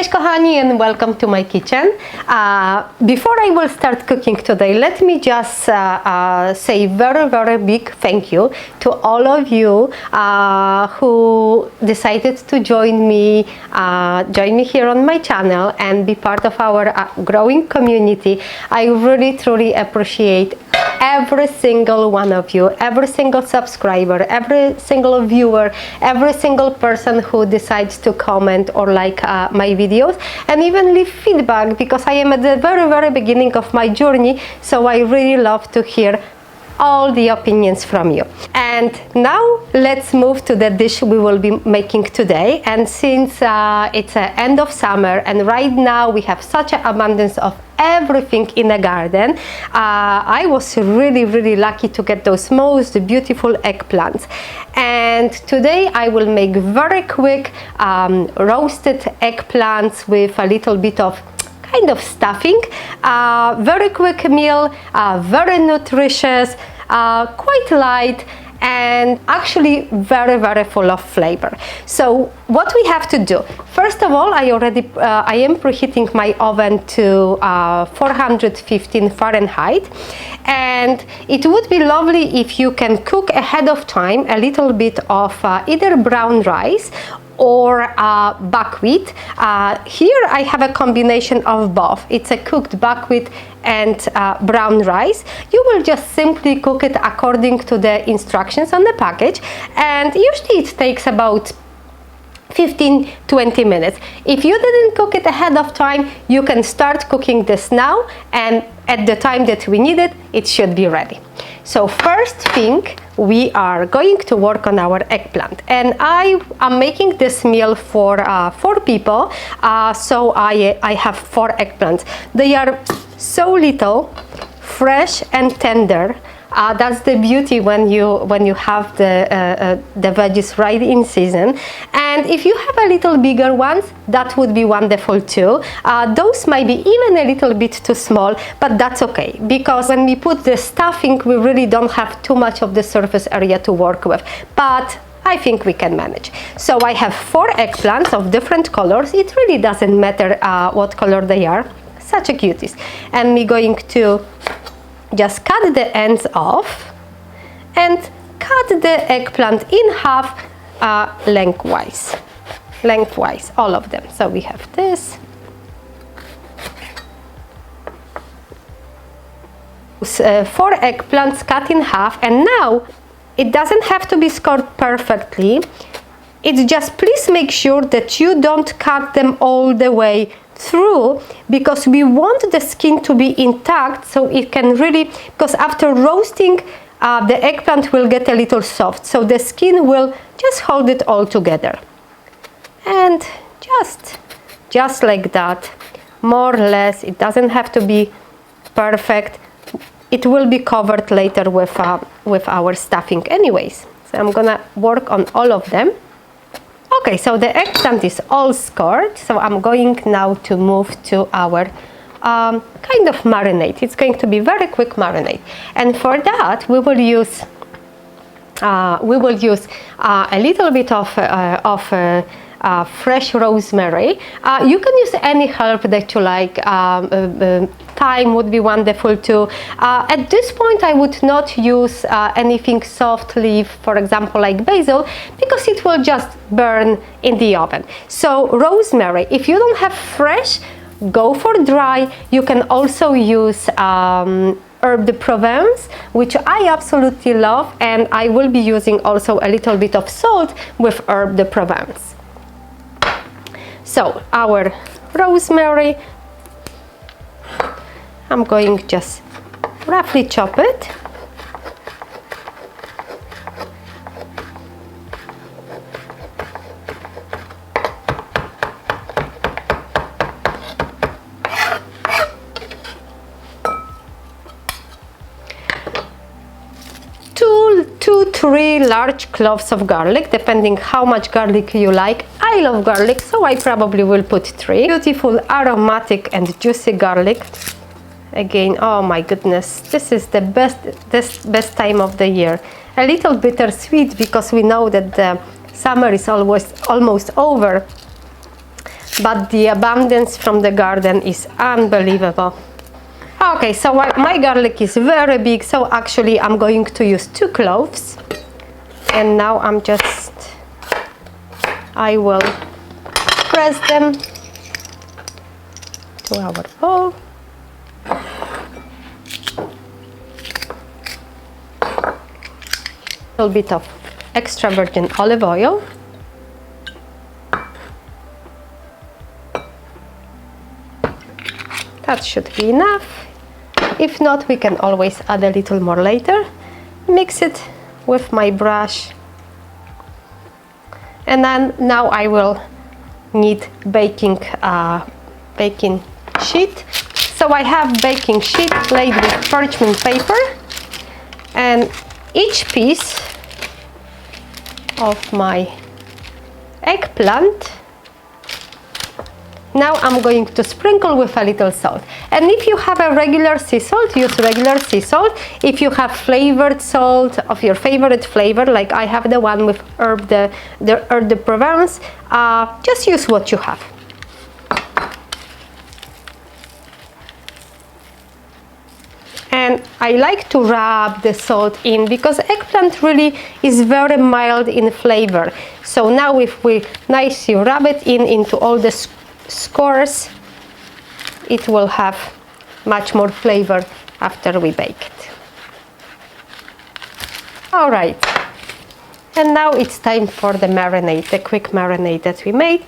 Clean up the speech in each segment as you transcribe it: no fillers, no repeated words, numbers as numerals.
Cześć kochani and welcome to my kitchen. Before I will start cooking today, let me just say very big thank you to all of you who decided to join me here on my channel and be part of our growing community. I really truly appreciate every single one of you, every single subscriber, every single viewer, every single person who decides to comment or like my videos and even leave feedback, because I am at the very beginning of my journey, so I really love to hear all the opinions from you. And now let's move to the dish we will be making today. And since it's the end of summer and right now we have such an abundance of everything in the garden, I was really lucky to get those most beautiful eggplants. And today I will make very quick roasted eggplants with a little bit of kind of stuffing. Very quick meal, very nutritious, quite light, and actually very full of flavor. So what we have to do, first of all, I am preheating my oven to 415 Fahrenheit, and it would be lovely if you can cook ahead of time a little bit of either brown rice or buckwheat. Here I have a combination of both. It's a cooked buckwheat and brown rice. You will just simply cook it according to the instructions on the package, and usually it takes about 15-20 minutes. If you didn't cook it ahead of time, you can start cooking this now, and at the time that we need it, it should be ready. So first thing, we are going to work on our eggplant, and I am making this meal for 4 people, so I have 4 eggplants. They are so little, fresh and tender. That's the beauty when you have the veggies right in season. And if you have a little bigger ones, that would be wonderful too. Those might be even a little bit too small, but that's okay, because when we put the stuffing, we really don't have too much of the surface area to work with. But I think we can manage. So I have 4 eggplants of different colors. It really doesn't matter what color they are. Such a cuties. And we're going to just cut the ends off and cut the eggplant in half lengthwise, all of them. So we have this. 4 eggplants cut in half, and now it doesn't have to be scored perfectly. It's just, please make sure that you don't cut them all the way through, because we want the skin to be intact, so it can really, because after roasting the eggplant will get a little soft, so the skin will just hold it all together. And just like that, more or less. It doesn't have to be perfect. It will be covered later with our stuffing anyways. So I'm gonna work on all of them. Okay, so the eggplant is all scored, so I'm going now to move to our kind of marinade. It's going to be very quick marinade, and for that we will use a little bit of fresh rosemary. You can use any herb that you like. Thyme would be wonderful too. At this point I would not use anything soft leaf, for example like basil, because it will just burn in the oven. So rosemary, if you don't have fresh, go for dry. You can also use herb de Provence, which I absolutely love, and I will be using also a little bit of salt with herb de Provence. So our rosemary, I'm going just roughly chop it. Two, 3 large cloves of garlic, depending how much garlic you like. I love garlic, so I probably will put 3. Beautiful aromatic and juicy garlic. Again, oh my goodness, this is the best time of the year. A little bittersweet, because we know that the summer is almost over. but the abundance from the garden is unbelievable. Okay, so my garlic is very big, so actually I'm going to use 2 cloves. And now I will press them to our bowl. A little bit of extra virgin olive oil. That should be enough. If not, we can always add a little more later. Mix it with my brush. And then now I will need baking sheet. So I have baking sheet laid with parchment paper, and each piece of my eggplant, now I'm going to sprinkle with a little salt. And if you have a regular sea salt, use regular sea salt. If you have flavored salt of your favorite flavor, like I have the one with herb de Provence, just use what you have. And I like to rub the salt in because eggplant really is very mild in flavor. So now if we nicely rub it into all the scores, it will have much more flavor after we bake it. All right, and now it's time for the marinade, the quick marinade that we made.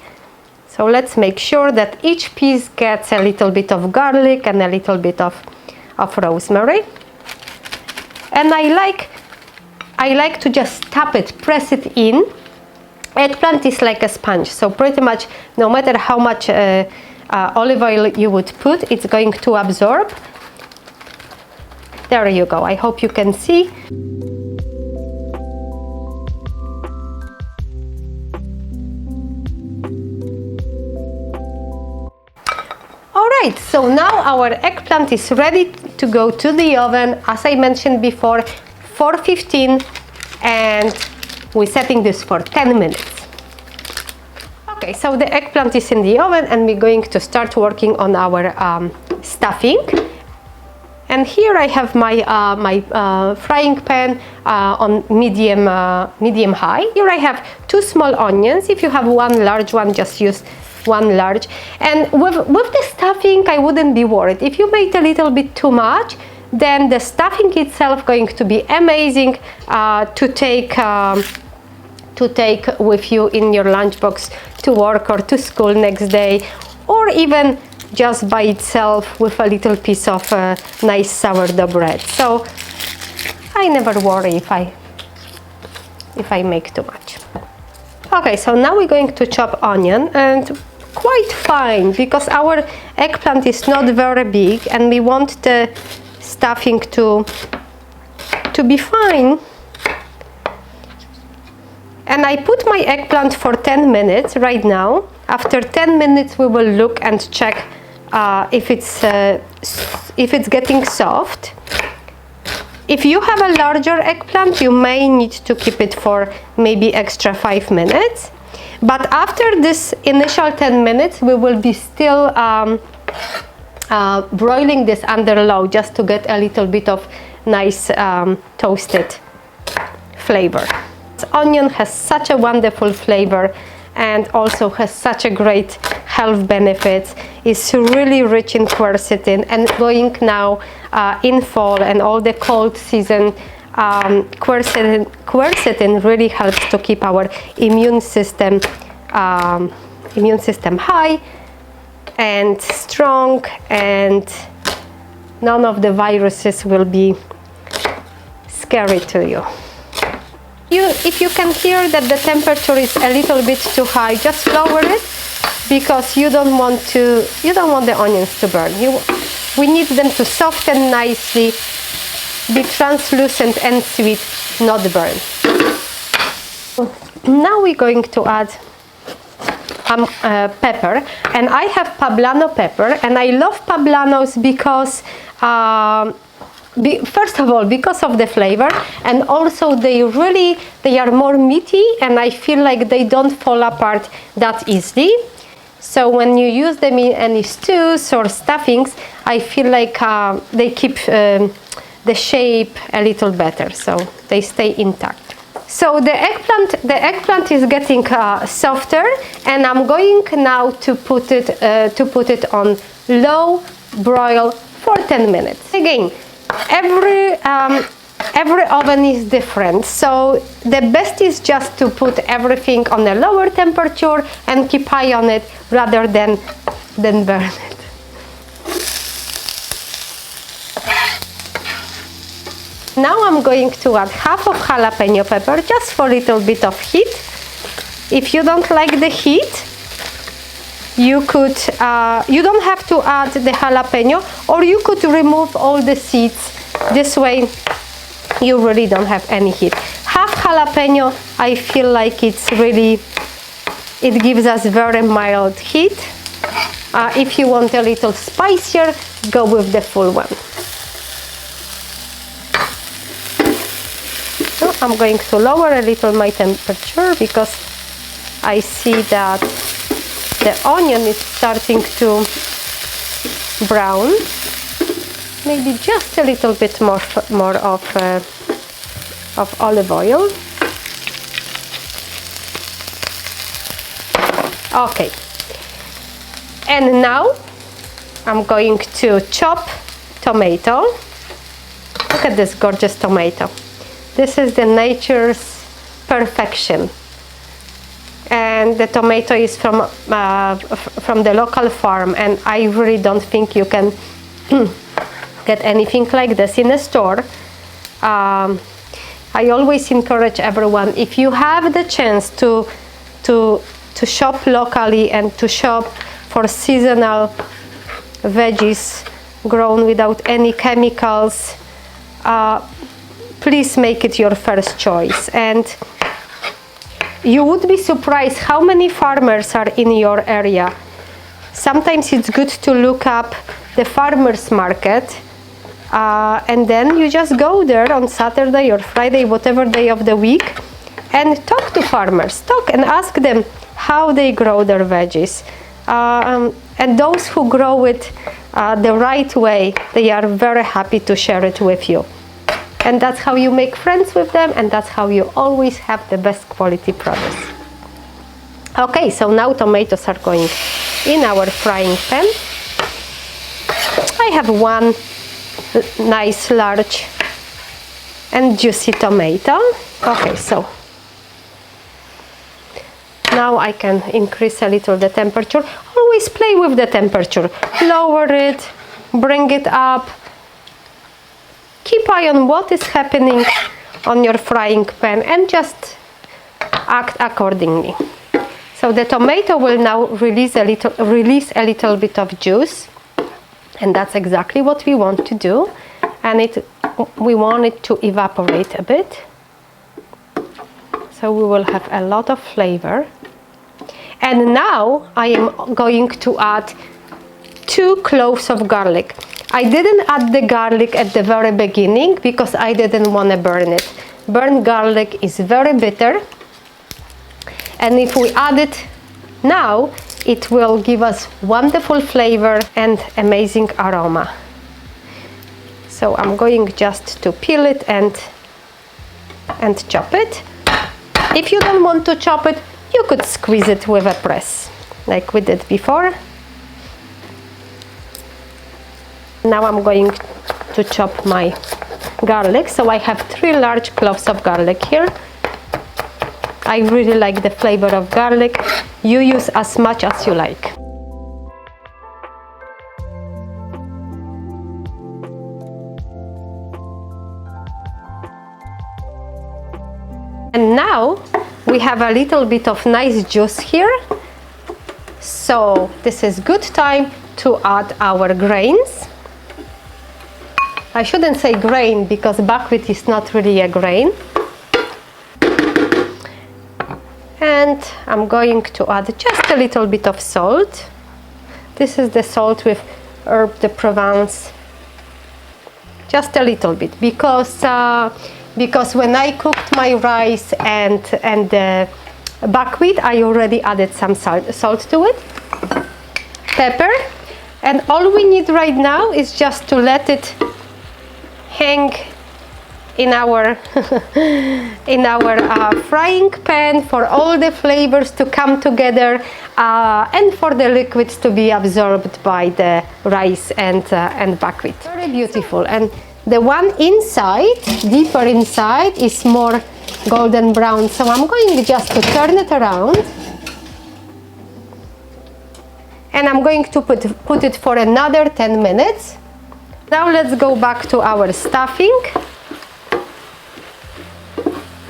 So let's make sure that each piece gets a little bit of garlic and a little bit of rosemary. And I like to just tap it, press it in. Eggplant is like a sponge, so pretty much no matter how much olive oil you would put, it's going to absorb. There you go. I hope you can see. Alright, so now our eggplant is ready to go to the oven, as I mentioned before, 415, and we're setting this for 10 minutes. Okay, so the eggplant is in the oven and we're going to start working on our stuffing. And here I have my frying pan on medium high. Here I have 2 small onions. If you have 1 large one, just use 1 large. And with the stuffing, I wouldn't be worried. If you made a little bit too much, then the stuffing itself going to be amazing to take with you in your lunchbox to work or to school next day, or even just by itself with a little piece of nice sourdough bread. So I never worry if I make too much. Okay, so now we're going to chop onion, and quite fine, because our eggplant is not very big and we want the stuffing to be fine. And I put my eggplant for 10 minutes right now. After 10 minutes we will look and check if it's getting soft. If you have a larger eggplant, you may need to keep it for maybe extra 5 minutes. But after this initial 10 minutes, we will be still broiling this under low, just to get a little bit of nice toasted flavor. This onion has such a wonderful flavor and also has such a great health benefits. It's really rich in quercetin, and going now in fall and all the cold season, quercetin really helps to keep our immune system high and strong, and none of the viruses will be scary to you. If you can hear that the temperature is a little bit too high, just lower it, because you don't want the onions to burn. We need them to soften nicely, be translucent and sweet, not burn. Now we're going to add pepper, and I have Poblano pepper, and I love Poblanos because first of all, because of the flavor, and also they are more meaty, and I feel like they don't fall apart that easily. So when you use them in any stews or stuffings, I feel like they keep the shape a little better, so they stay intact. So the eggplant is getting softer, and I'm going now to put it on low broil for 10 minutes. Again, every oven is different, so the best is just to put everything on a lower temperature and keep eye on it rather than burn it. Now I'm going to add half of jalapeno pepper just for a little bit of heat. If you don't like the heat, you don't have to add the jalapeno, or you could remove all the seeds. This way you really don't have any heat. Half jalapeno, I feel like it gives us very mild heat. If you want a little spicier, go with the full one. So I'm going to lower a little my temperature because I see that the onion is starting to brown. Maybe just a little bit more of olive oil. Okay. And now I'm going to chop tomato. Look at this gorgeous tomato. This is the nature's perfection. And the tomato is from the local farm, and I really don't think you can get anything like this in a store. I always encourage everyone, if you have the chance to shop locally and to shop for seasonal veggies grown without any chemicals, please make it your first choice. And you would be surprised how many farmers are in your area. Sometimes it's good to look up the farmers market, and then you just go there on Saturday or Friday, whatever day of the week, and talk to farmers. Talk and ask them how they grow their veggies. And those who grow it the right way, they are very happy to share it with you. And that's how you make friends with them, and that's how you always have the best quality produce. Okay, so now tomatoes are going in our frying pan. I have one nice, large and juicy tomato. Okay, so now I can increase a little the temperature. Always play with the temperature. Lower it, bring it up. Keep eye on what is happening on your frying pan and just act accordingly. So the tomato will now release a little bit of juice, and that's exactly what we want to do. And we want it to evaporate a bit, so we will have a lot of flavor. And now I am going to add 2 cloves of garlic. I didn't add the garlic at the very beginning because I didn't want to burn it. Burnt garlic is very bitter, and if we add it now, it will give us wonderful flavor and amazing aroma. So I'm going just to peel it and chop it. If you don't want to chop it, you could squeeze it with a press, like we did before. Now I'm going to chop my garlic. So I have 3 large cloves of garlic here. I really like the flavor of garlic. You use as much as you like. And now we have a little bit of nice juice here. So this is good time to add our grains. I shouldn't say grain because buckwheat is not really a grain. And I'm going to add just a little bit of salt. This is the salt with herb de Provence. Just a little bit, because when I cooked my rice and the buckwheat, I already added some salt to it. pepper, and all we need right now is just to let it hang in our frying pan for all the flavors to come together and for the liquids to be absorbed by the rice and buckwheat. Very beautiful. And the one inside, deeper inside, is more golden brown. So I'm going just to turn it around. And I'm going to put it for another 10 minutes. Now let's go back to our stuffing.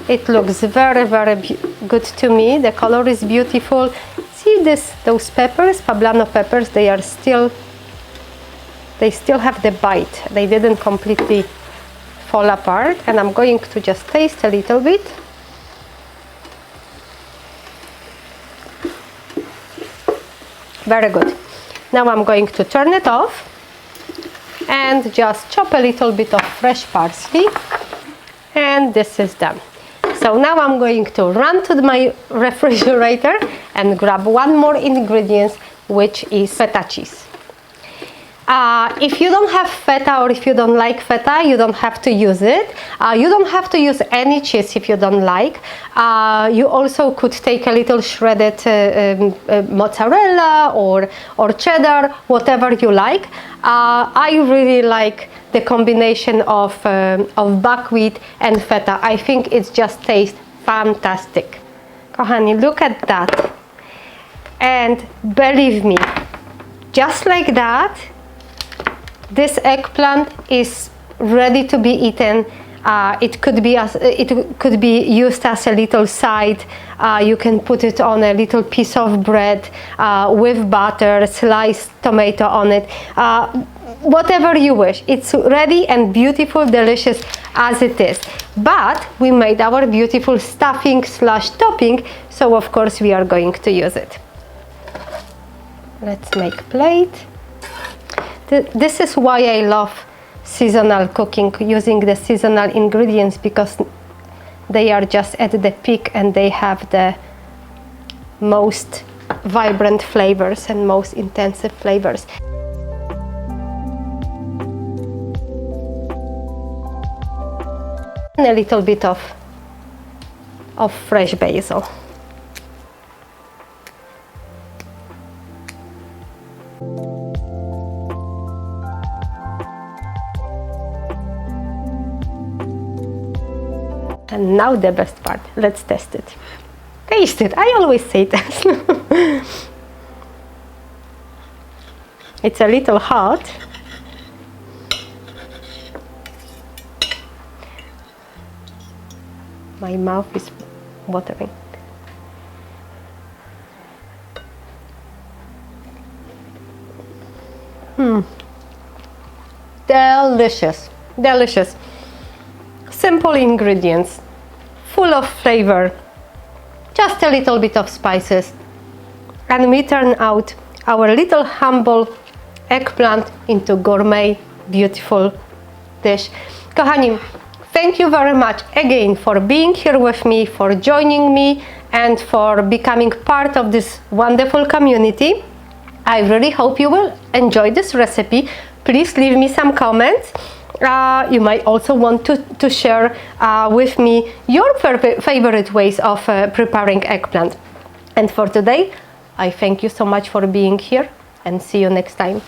It looks very, very good to me. The color is beautiful. See those peppers, Poblano peppers, they still have the bite. They didn't completely fall apart. And I'm going to just taste a little bit. Very good. Now I'm going to turn it off and just chop a little bit of fresh parsley, and this is done. So now I'm going to run to my refrigerator and grab one more ingredient, which is feta cheese. If you don't have feta, or if you don't like feta, you don't have to use it. You don't have to use any cheese if you don't like. You also could take a little shredded mozzarella or cheddar, whatever you like. I really like the combination of buckwheat and feta. I think it just tastes fantastic. Kochani, look at that. And believe me, just like that, this eggplant is ready to be eaten. It could be used as a little side. You can put it on a little piece of bread with butter, sliced tomato on it. Whatever you wish. It's ready and beautiful, delicious as it is. But we made our beautiful stuffing / topping, so of course we are going to use it. Let's make plate. This is why I love seasonal cooking, using the seasonal ingredients, because they are just at the peak and they have the most vibrant flavors and most intensive flavors. And a little bit of fresh basil. And now the best part, let's test it. Taste it, I always say test. It's a little hot. My mouth is watering. Delicious, delicious. Simple ingredients, full of flavor, just a little bit of spices, and we turn out our little humble eggplant into gourmet, beautiful dish. Kochani, thank you very much again for being here with me, for joining me, and for becoming part of this wonderful community. I really hope you will enjoy this recipe. Please leave me some comments. You might also want to share with me your favorite ways of preparing eggplant. And for today, I thank you so much for being here, and see you next time.